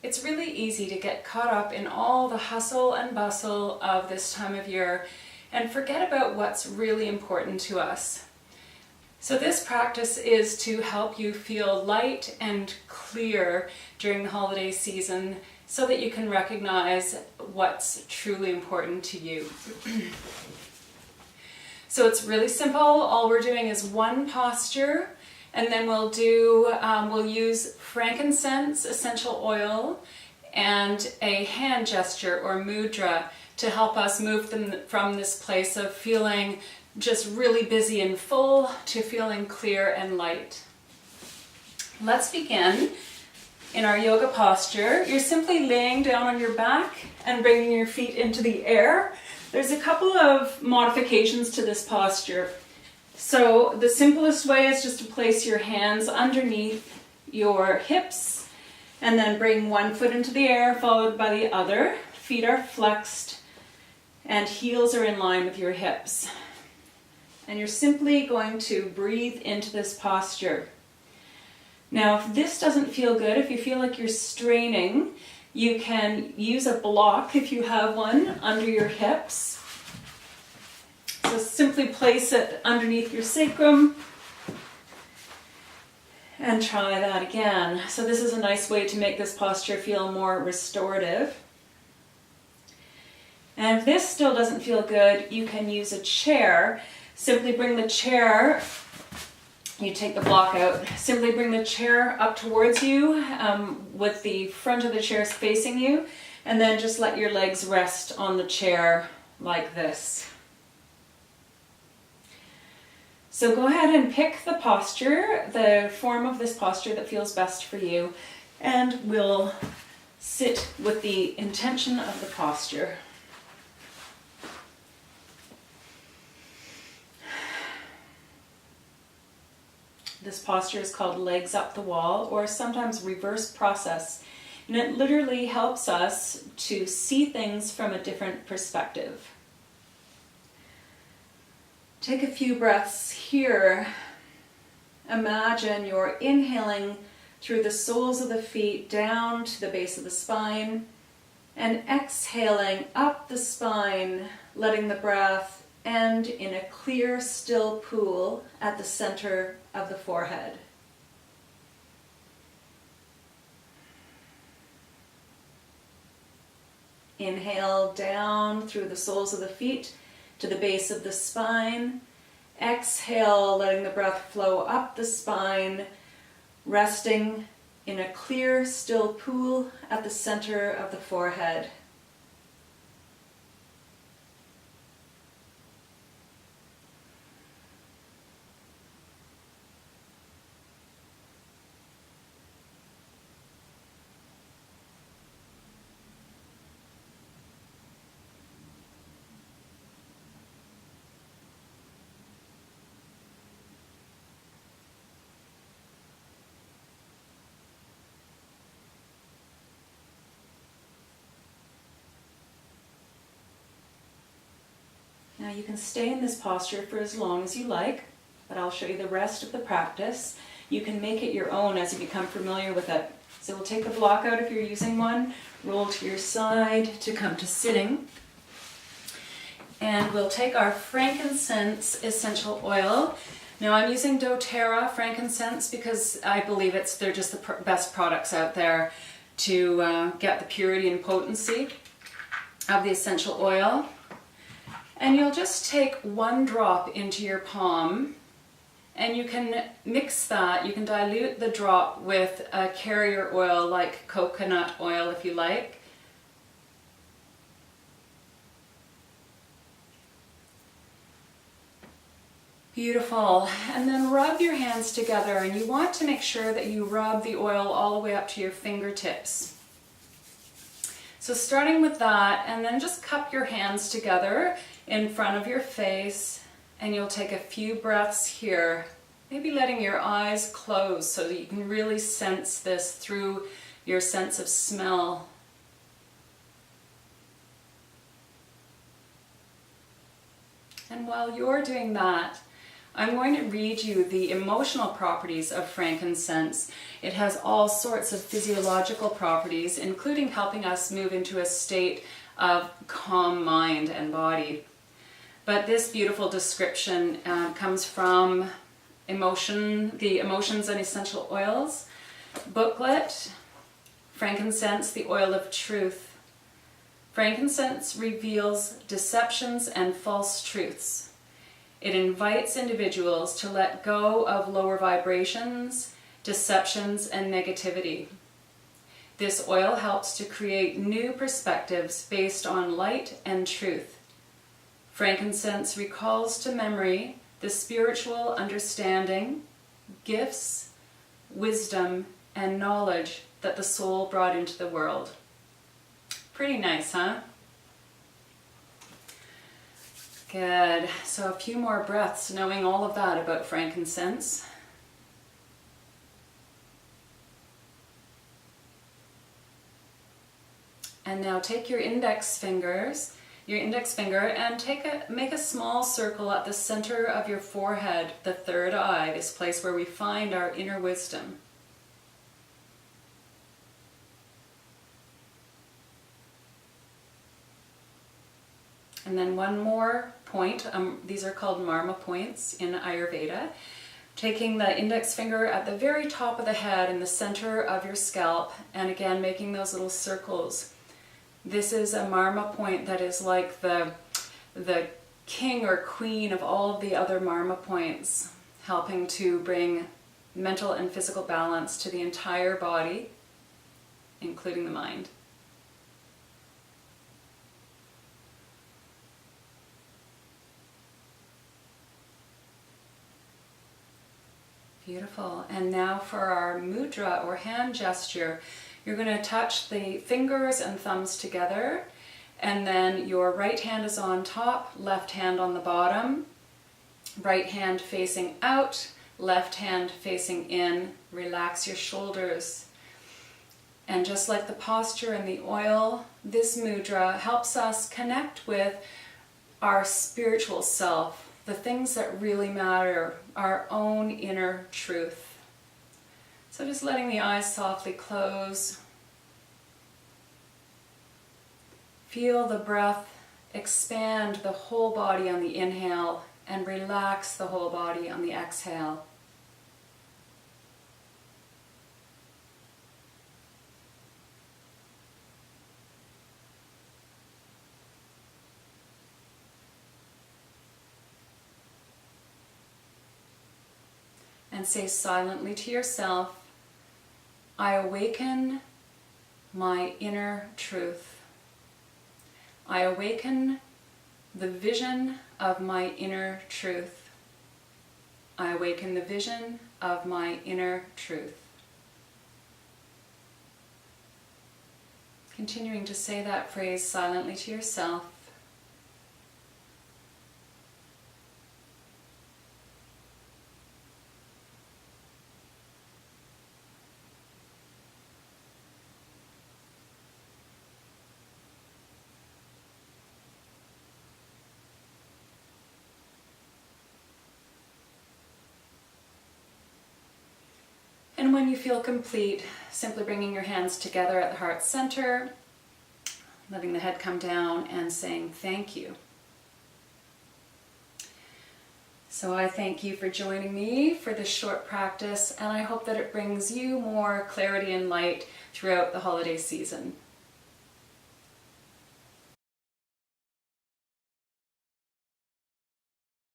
it's really easy to get caught up in all the hustle and bustle of this time of year and forget about what's really important to us. So this practice is to help you feel light and clear during the holiday season so that you can recognize what's truly important to you. So it's really simple. All we're doing is one posture, and then we'll use frankincense essential oil and a hand gesture or mudra to help us move them from this place of feeling just really busy and full to feeling clear and light. Let's begin in our yoga posture. You're simply laying down on your back and bringing your feet into the air. There's a couple of modifications to this posture. So the simplest way is just to place your hands underneath your hips and then bring one foot into the air followed by the other. Feet are flexed and heels are in line with your hips. And you're simply going to breathe into this posture. Now, if this doesn't feel good, if you feel like you're straining, you can use a block, if you have one, under your hips. So simply place it underneath your sacrum and try that again. So this is a nice way to make this posture feel more restorative. And if this still doesn't feel good, you can use a chair. Simply bring the chair, you take the block out, simply bring the chair up towards you with the front of the chair facing you, and then just let your legs rest on the chair like this. So go ahead and pick the posture, the form of this posture that feels best for you, and we'll sit with the intention of the posture. This posture is called legs up the wall, or sometimes reverse process. And it literally helps us to see things from a different perspective. Take a few breaths here. Imagine you're inhaling through the soles of the feet down to the base of the spine, and exhaling up the spine, letting the breath end in a clear, still pool at the center of the forehead. Inhale down through the soles of the feet to the base of the spine. Exhale, letting the breath flow up the spine, resting in a clear, still pool at the center of the forehead. Now you can stay in this posture for as long as you like, but I'll show you the rest of the practice. You can make it your own as you become familiar with it. So we'll take a block out if you're using one, roll to your side to come to sitting. And we'll take our frankincense essential oil. Now I'm using doTERRA frankincense because I believe they're just the best products out there to get the purity and potency of the essential oil. And you'll just take one drop into your palm, and you can mix that, you can dilute the drop with a carrier oil like coconut oil if you like. Beautiful. And then rub your hands together, and you want to make sure that you rub the oil all the way up to your fingertips. So starting with that, and then just cup your hands together in front of your face, and you'll take a few breaths here, maybe letting your eyes close so that you can really sense this through your sense of smell. And while you're doing that, I'm going to read you the emotional properties of frankincense. It has all sorts of physiological properties, including helping us move into a state of calm mind and body. But this beautiful description comes from the Emotions and Essential Oils booklet, Frankincense, the Oil of Truth. Frankincense reveals deceptions and false truths. It invites individuals to let go of lower vibrations, deceptions, and negativity. This oil helps to create new perspectives based on light and truth. Frankincense recalls to memory the spiritual understanding, gifts, wisdom, and knowledge that the soul brought into the world. Pretty nice, huh? Good. So a few more breaths, knowing all of that about frankincense. And now take your index finger and make a small circle at the center of your forehead, the third eye, this place where we find our inner wisdom. And then one more point, these are called marma points in Ayurveda. Taking the index finger at the very top of the head in the center of your scalp, and again making those little circles. This is a marma point that is like the king or queen of all of the other marma points, helping to bring mental and physical balance to the entire body, including the mind. Beautiful. And now for our mudra or hand gesture, you're going to touch the fingers and thumbs together, and then your right hand is on top, left hand on the bottom, right hand facing out, left hand facing in. Relax your shoulders. And just like the posture and the oil, this mudra helps us connect with our spiritual self, the things that really matter, our own inner truth. So just letting the eyes softly close. Feel the breath expand the whole body on the inhale and relax the whole body on the exhale. And say silently to yourself, I awaken my inner truth. I awaken the vision of my inner truth. I awaken the vision of my inner truth. Continuing to say that phrase silently to yourself. And when you feel complete, simply bringing your hands together at the heart center, letting the head come down and saying thank you. So I thank you for joining me for this short practice, and I hope that it brings you more clarity and light throughout the holiday season.